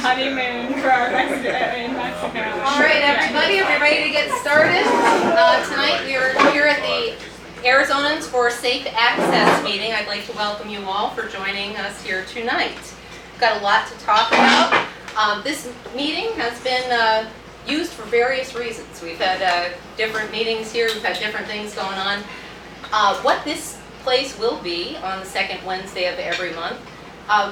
honeymoon for our in Mexico. All right, everybody, are we ready to get started? Tonight we are here at the Arizonans for Safe Access meeting. I'd like to welcome you all for joining us here tonight. We've got a lot to talk about. This meeting has been used for various reasons. We've had different meetings here, we've had different things going on. What this place will be on the second Wednesday of every month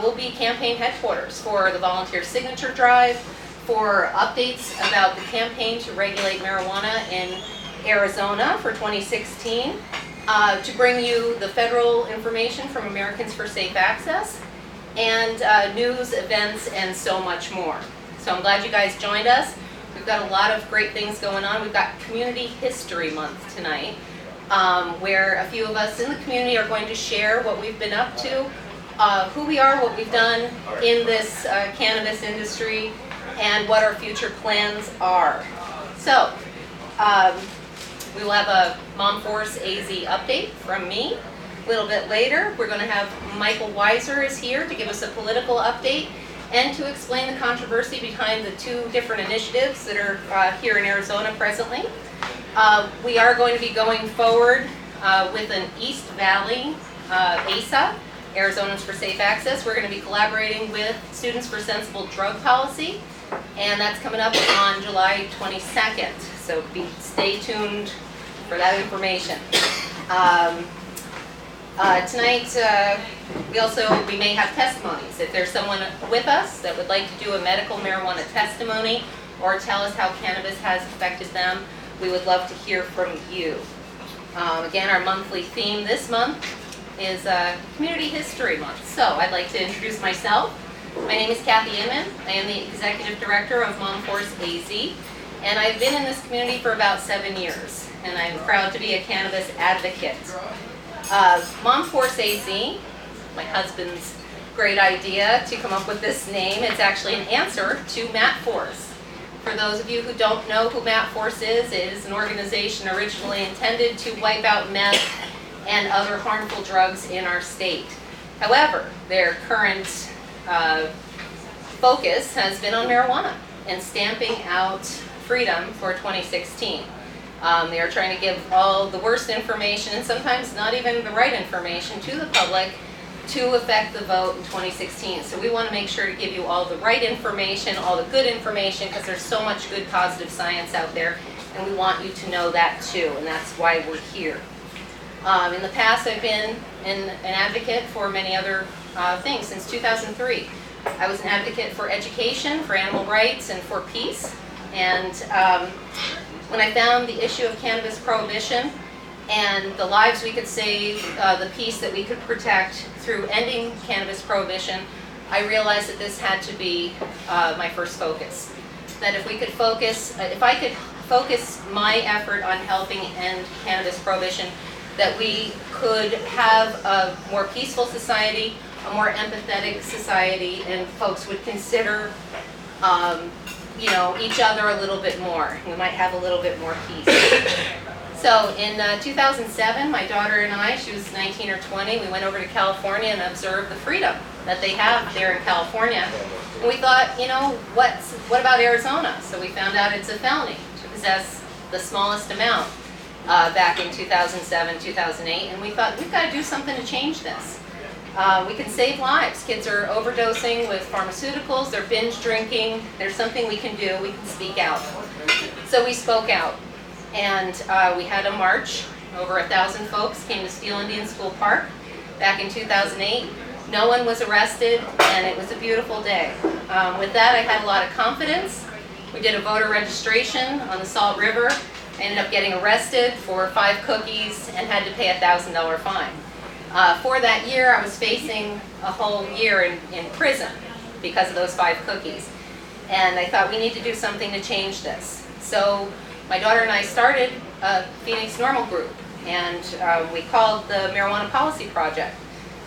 will be campaign headquarters for the volunteer signature drive, for updates about the campaign to regulate marijuana in Arizona for 2016, to bring you the federal information from Americans for Safe Access, and news, events, and so much more. So I'm glad you guys joined us. We've got a lot of great things going on. We've got Community History Month tonight, where a few of us in the community are going to share what we've been up to, who we are, what we've done in this cannabis industry, and what our future plans are. So, we will have a Mom Force AZ update from me. A little bit later, we're going to have Michael Weiser is here to give us a political update and to explain the controversy behind the two different initiatives that are here in Arizona presently. We are going to be going forward with an East Valley ASA, Arizonans for Safe Access. We're going to be collaborating with Students for Sensible Drug Policy, and that's coming up on July 22nd. So stay tuned for that information. Tonight, we may have testimonies. If there's someone with us that would like to do a medical marijuana testimony or tell us how cannabis has affected them, we would love to hear from you. Again, our monthly theme this month is Community History Month. So I'd like to introduce myself. My name is Kathy Inman. I am the Executive Director of Mom Force AZ, and I've been in this community for about 7 years, and I'm proud to be a cannabis advocate. Mom Force AZ, my husband's great idea to come up with this name. It's actually an answer to Matt Force. For those of you who don't know who Matt Force is, it is an organization originally intended to wipe out meth and other harmful drugs in our state. However, their current focus has been on marijuana and stamping out freedom for 2016. They are trying to give all the worst information, and sometimes not even the right information, to the public to affect the vote in 2016. So we want to make sure to give you all the right information, all the good information, because there's so much good positive science out there, and we want you to know that too, and that's why we're here. In the past, I've been an advocate for many other things. Since 2003, I was an advocate for education, for animal rights, and for peace. And when I found the issue of cannabis prohibition and the lives we could save, the peace that we could protect through ending cannabis prohibition, I realized that this had to be my first focus. That if we could focus, if I could focus my effort on helping end cannabis prohibition, that we could have a more peaceful society, a more empathetic society, and folks would consider each other a little bit more. We might have a little bit more peace. So in 2007, my daughter and I, she was 19 or 20, we went over to California and observed the freedom that they have there in California. And we thought, what about Arizona? So we found out it's a felony to possess the smallest amount back in 2007, 2008, and we thought, we've got to do something to change this. We can save lives. Kids are overdosing with pharmaceuticals, they're binge drinking. There's something we can do. We can speak out. So we spoke out, and we had a march. Over 1,000 folks came to Steel Indian School Park back in 2008. No one was arrested, and it was a beautiful day. With that, I had a lot of confidence. We did a voter registration on the Salt River. I ended up getting arrested for 5 cookies and had to pay a $1,000 fine. For that year, I was facing a whole year in prison because of those 5 cookies. And I thought, we need to do something to change this. So my daughter and I started a Phoenix Normal group, and we called the Marijuana Policy Project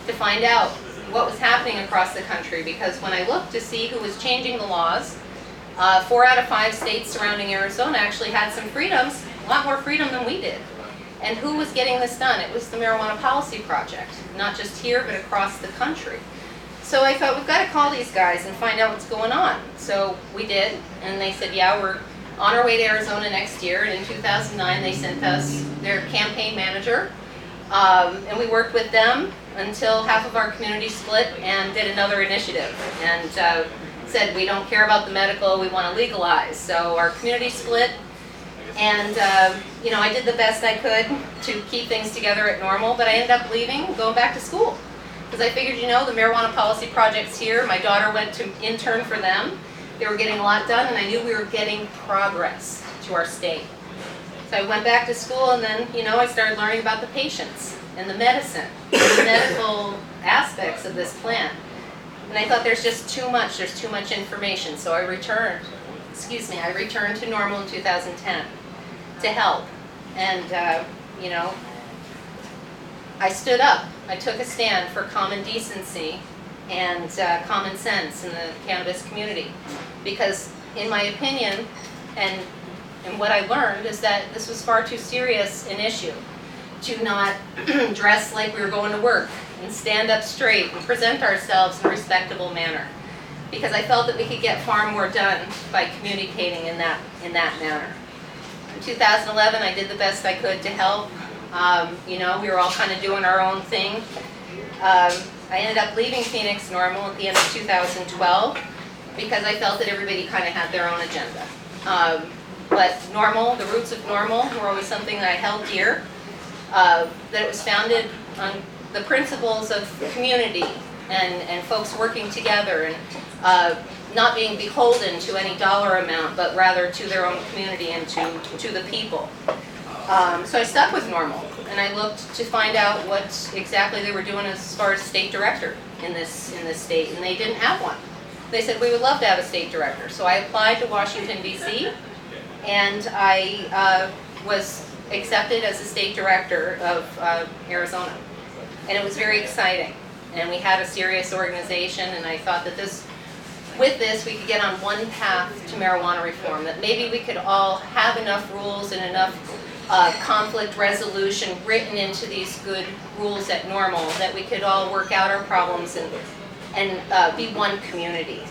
to find out what was happening across the country, because when I looked to see who was changing the laws, 4 out of 5 states surrounding Arizona actually had some freedoms, a lot more freedom than we did. And who was getting this done? It was the Marijuana Policy Project, not just here, but across the country. So I thought, we've got to call these guys and find out what's going on. So we did, and they said, yeah, we're on our way to Arizona next year. And in 2009, they sent us their campaign manager, and we worked with them until half of our community split and did another initiative, and said, we don't care about the medical, we want to legalize. So our community split, and I did the best I could to keep things together at Normal, but I ended up leaving, going back to school. Because I figured, the marijuana policy project's here. My daughter went to intern for them. They were getting a lot done, and I knew we were getting progress to our state. So I went back to school, and then, I started learning about the patients and the medicine, the medical aspects of this plant. And I thought there's just too much information. So I returned to Normal in 2010 to help. And, I stood up. I took a stand for common decency and common sense in the cannabis community. Because in my opinion, and what I learned, is that this was far too serious an issue to not dress like we were going to work and stand up straight and present ourselves in a respectable manner. Because I felt that we could get far more done by communicating in that manner. In 2011, I did the best I could to help. We were all kind of doing our own thing. I ended up leaving Phoenix Normal at the end of 2012 because I felt that everybody kind of had their own agenda. But Normal, the roots of Normal, were always something that I held dear. That it was founded on the principles of community and folks working together and not being beholden to any dollar amount, but rather to their own community and to the people. So I stuck with Normal, and I looked to find out what exactly they were doing as far as state director in this state, and they didn't have one. They said, we would love to have a state director. So I applied to Washington, D.C., and I was accepted as the state director of Arizona. And it was very exciting. And we had a serious organization, and I thought that with this, we could get on one path to marijuana reform, that maybe we could all have enough rules and enough conflict resolution written into these good rules at Normal that we could all work out our problems and be one community.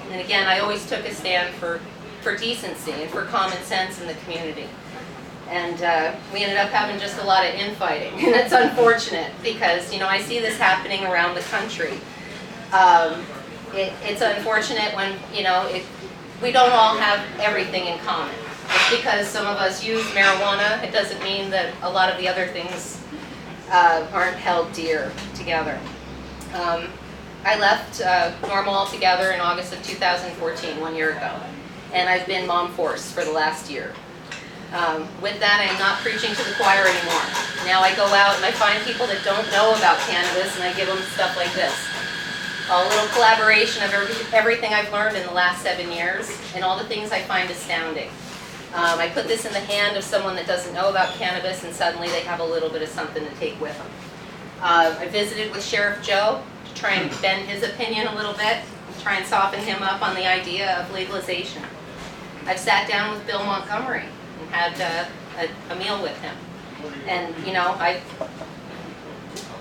And again, I always took a stand for decency and for common sense in the community. And we ended up having just a lot of infighting, and it's unfortunate because I see this happening around the country. It's unfortunate when we don't all have everything in common. Just because some of us use marijuana, it doesn't mean that a lot of the other things aren't held dear together. I left Normal altogether in August of 2014, 1 year ago, and I've been mom force for the last year. With that, I'm not preaching to the choir anymore. Now I go out and I find people that don't know about cannabis, and I give them stuff like this. A little collaboration of everything I've learned in the last 7 years, and all the things I find astounding. I put this in the hand of someone that doesn't know about cannabis, and suddenly they have a little bit of something to take with them. I visited with Sheriff Joe to try and bend his opinion a little bit, try and soften him up on the idea of legalization. I've sat down with Bill Montgomery and had a meal with him. And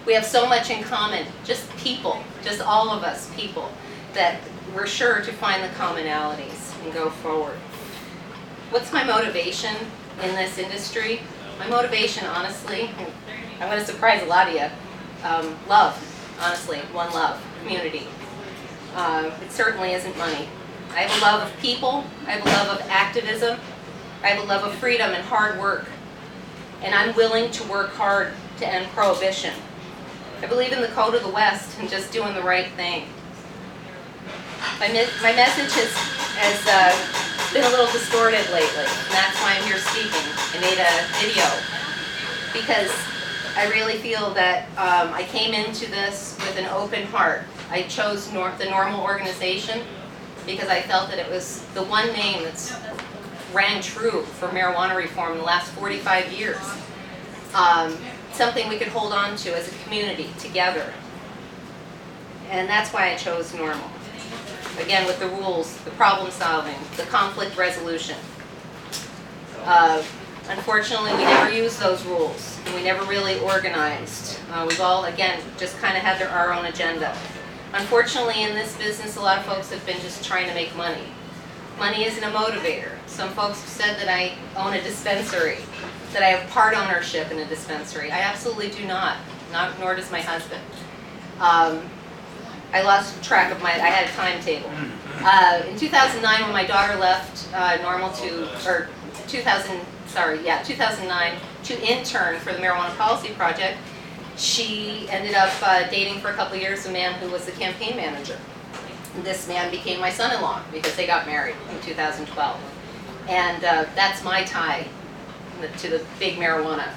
we have so much in common, just people, just all of us people, that we're sure to find the commonalities and go forward. What's my motivation in this industry? My motivation, honestly, and I'm going to surprise a lot of you, love, honestly, one love, community. It certainly isn't money. I have a love of people, I have a love of activism, I have a love of freedom and hard work, and I'm willing to work hard to end prohibition. I believe in the code of the West and just doing the right thing. My message has been a little distorted lately, and that's why I'm here speaking. I made a video because I really feel that I came into this with an open heart. I chose the Normal organization because I felt that it was the one name that's rang true for marijuana reform in the last 45 years. Something we could hold on to as a community together. And that's why I chose Normal. Again, with the rules, the problem solving, the conflict resolution. Unfortunately, we never used those rules, and we never really organized. We've all, again, just kind of had our own agenda. Unfortunately, in this business, a lot of folks have been just trying to make money. Money isn't a motivator. Some folks have said that I own a dispensary, that I have part ownership in a dispensary. I absolutely do not, nor does my husband. I lost track of I had a timetable. In 2009, when my daughter left 2009, to intern for the Marijuana Policy Project, she ended up dating for a couple of years a man who was the campaign manager. This man became my son-in-law because they got married in 2012. And that's my tie to the big marijuana.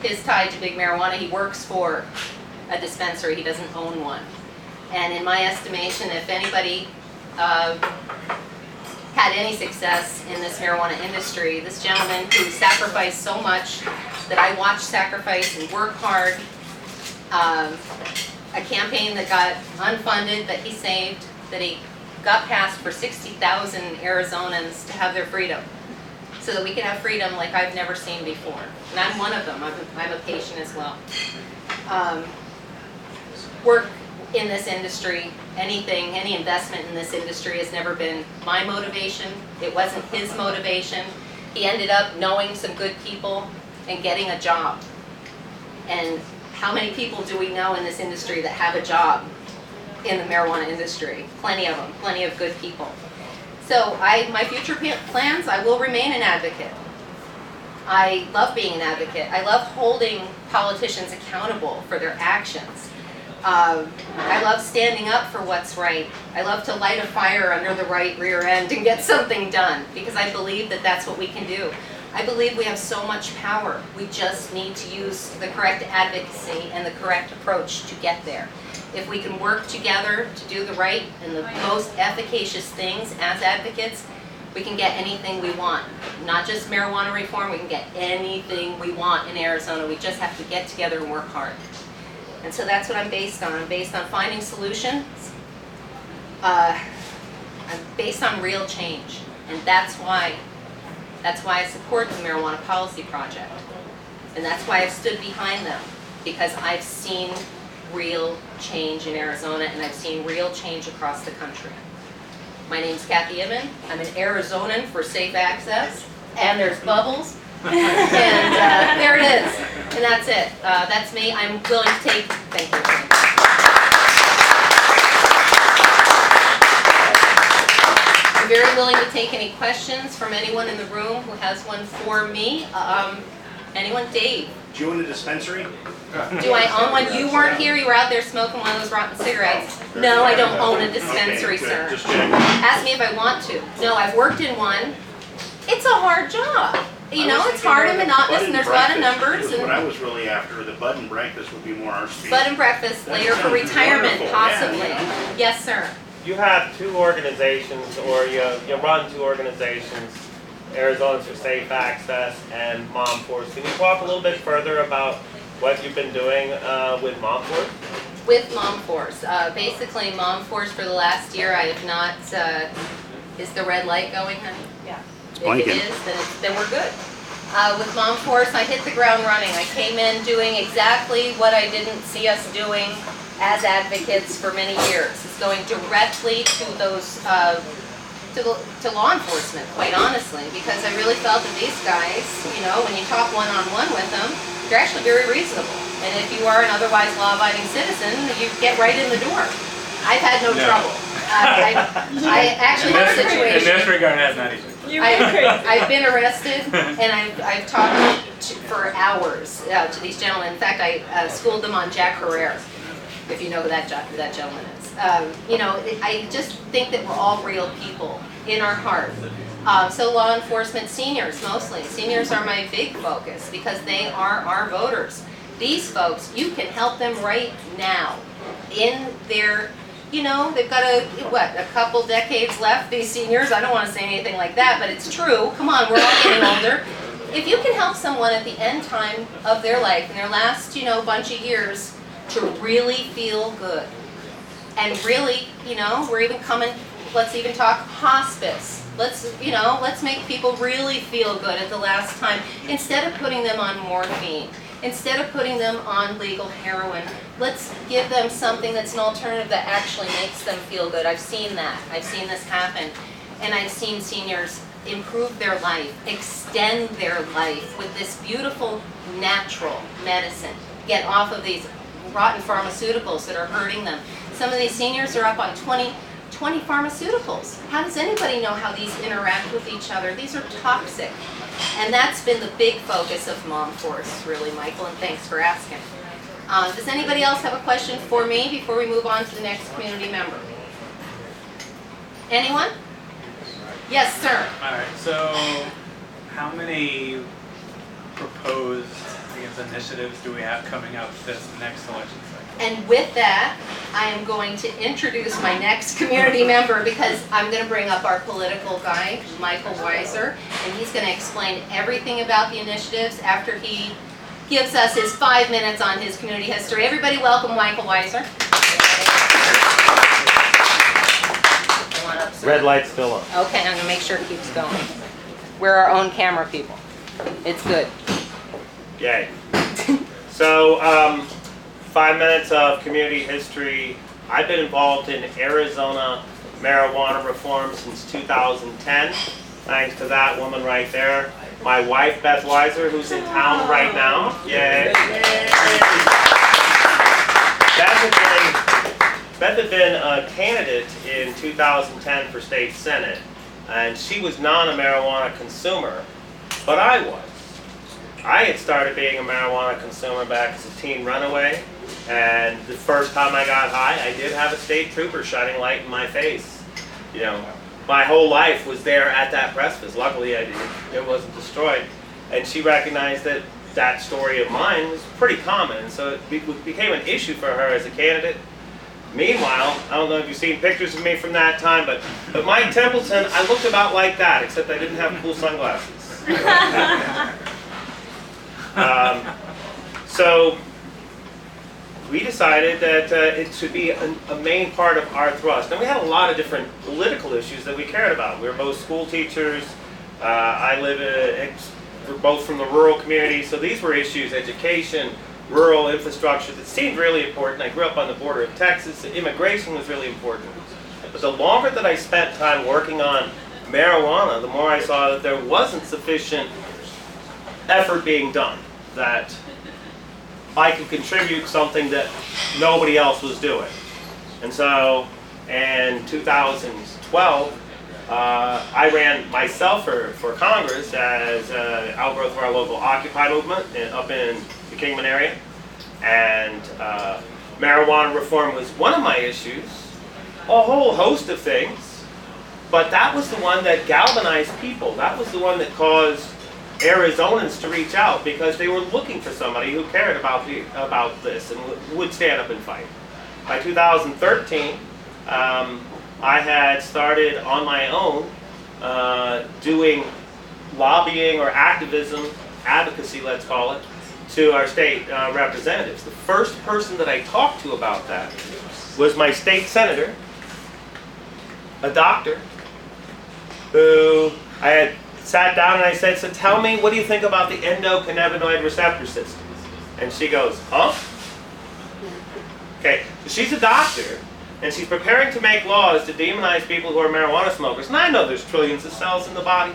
His tie to big marijuana, he works for a dispensary, he doesn't own one. And in my estimation, if anybody had any success in this marijuana industry, this gentleman who sacrificed so much that I watched sacrifice and work hard, a campaign that got unfunded, that he saved, that he got passed for 60,000 Arizonans to have their freedom, so that we can have freedom like I've never seen before. And I'm one of them. I'm a patient as well. Work in this industry, any investment in this industry has never been my motivation. It wasn't his motivation. He ended up knowing some good people and getting a job. And how many people do we know in this industry that have a job in the marijuana industry? Plenty of them, plenty of good people. So my future plans, I will remain an advocate. I love being an advocate. I love holding politicians accountable for their actions. I love standing up for what's right. I love to light a fire under the right rear end and get something done, because I believe that that's what we can do. I believe we have so much power. We just need to use the correct advocacy and the correct approach to get there. If we can work together to do the right and the most efficacious things as advocates, we can get anything we want. Not just marijuana reform, we can get anything we want in Arizona. We just have to get together and work hard. And so that's what I'm based on. I'm based on finding solutions. I'm based on real change. And that's why I support the Marijuana Policy Project. And that's why I've stood behind them, because I've seen real change in Arizona, and I've seen real change across the country. My name's Kathy Imman. I'm an Arizonan for safe access. And there's Bubbles. And there it is. And that's it. That's me. I'm willing to take, thank you. I'm very willing to take any questions from anyone in the room who has one for me. Anyone? Dave? Do you own a dispensary? Do I own one? You weren't here. You were out there smoking one of those rotten cigarettes. No, I don't own a dispensary, Okay, sir. just checking. Ask me if I want to. No, I've worked in one. It's a hard job. You know, it's hard and monotonous, and there's a lot of numbers. What And I was really after, the bud and breakfast would be more our speed. bed and breakfast later for retirement, wonderful, possibly. yeah. Yes, sir. You have two organizations, or you run two organizations, Arizonans for Safe Access and Mom Force. Can you talk a little bit further about what you've been doing with Mom Force? With Mom Force. Basically, Mom Force for the last year, I have not, is the red light going, honey? Yeah. If it is, then we're good. With Mom Force, I hit the ground running. I came in doing exactly what I didn't see us doing as advocates for many years. It's going directly to those, to law enforcement, quite honestly, because I really felt that these guys, you know, when you talk one-on-one with them, they're actually very reasonable. And if you are an otherwise law-abiding citizen, you get right in the door. I've had no trouble. I actually had a situation. In this regard, that's not easy. I've been arrested, and I've talked for hours to these gentlemen. In fact, I schooled them on Jack Herrera, if you know who that gentleman is. You know, I just think that we're all real people in our heart. So law enforcement, seniors mostly. Seniors are my big focus because they are our voters. These folks, you can help them right now in their, you know, they've got a couple decades left, these seniors. I don't want to say anything like that, but it's true. Come on, we're all getting older. If you can help someone at the end time of their life, in their last, you know, bunch of years, to really feel good, and really, you know, we're even coming, let's even talk hospice. Let's make people really feel good at the last time, instead of putting them on morphine, Instead of putting them on legal heroin, let's give them something that's an alternative that actually makes them feel good. I've seen that. I've seen this happen. And I've seen seniors improve their life, extend their life with this beautiful natural medicine, get off of these rotten pharmaceuticals that are hurting them. Some of these seniors are up on 20 pharmaceuticals. How does anybody know how these interact with each other? These are toxic. And that's been the big focus of Mom Force, really, Michael, and thanks for asking. Does anybody else have a question for me before we move on to the next community member? Anyone? Yes, sir. All right, so how many proposed, initiatives do we have coming up this next election cycle? And with that, I am going to introduce my next community member because I'm going to bring up our political guy, Michael Weiser, and he's going to explain everything about the initiatives after he gives us his 5 minutes on his community history. Everybody welcome Michael Weiser. Come on up, sir. Red light's still on. Okay, I'm going to make sure it keeps going. We're our own camera people. It's good. Yay. So, 5 minutes of community history. I've been involved in Arizona marijuana reform since 2010. Thanks to that woman right there. My wife, Beth Weiser, who's in town right now. Yay. Beth had been a candidate in 2010 for state senate, and she was not a marijuana consumer, but I was. I had started being a marijuana consumer back as a teen runaway, and the first time I got high, I did have a state trooper shining light in my face. You know, my whole life was there at that precipice. Luckily, it wasn't destroyed, and she recognized that that story of mine was pretty common, and so it became an issue for her as a candidate. Meanwhile, I don't know if you've seen pictures of me from that time, but Mike Templeton, I looked about like that, except I didn't have cool sunglasses. So we decided that it should be a main part of our thrust. And we had a lot of different political issues that we cared about. We were both school teachers. We're both from the rural community. So these were issues, education, rural infrastructure, that seemed really important. I grew up on the border of Texas. Immigration was really important. But the longer that I spent time working on marijuana, the more I saw that there wasn't sufficient effort being done, that I could contribute something that nobody else was doing. And so in 2012, I ran myself for Congress as an outgrowth of our local Occupy movement up in the Kingman area. And marijuana reform was one of my issues, a whole host of things, but that was the one that galvanized people. That was the one that caused Arizonans to reach out because they were looking for somebody who cared about this and would stand up and fight. By 2013, I had started on my own doing lobbying or advocacy, let's call it, to our state representatives. The first person that I talked to about that was my state senator, a doctor, who I had sat down and I said, so tell me, what do you think about the endocannabinoid receptor systems? And she goes, huh? Okay, so she's a doctor, and she's preparing to make laws to demonize people who are marijuana smokers. And I know there's trillions of cells in the body.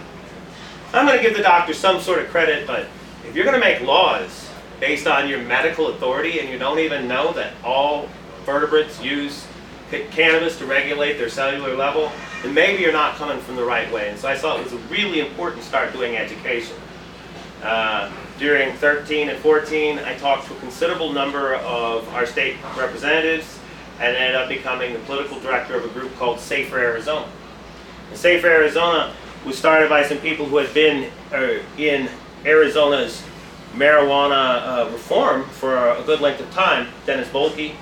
I'm going to give the doctor some sort of credit, but if you're going to make laws based on your medical authority and you don't even know that all vertebrates use cannabis to regulate their cellular level, then maybe you're not coming from the right way. And so I thought it was really important to start doing education. During 13 and 14, I talked to a considerable number of our state representatives and ended up becoming the political director of a group called Safer Arizona. And Safer Arizona was started by some people who had been in Arizona's marijuana reform for a good length of time. Dennis Bolke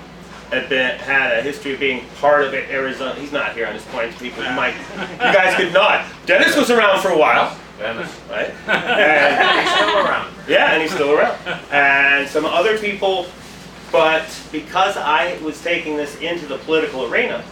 had a history of being part of Arizona. He's not here on this point. People you guys could not. Dennis was around for a while. Dennis. Right? And he's still around. Yeah, and he's still around. And some other people, but because I was taking this into the political arena,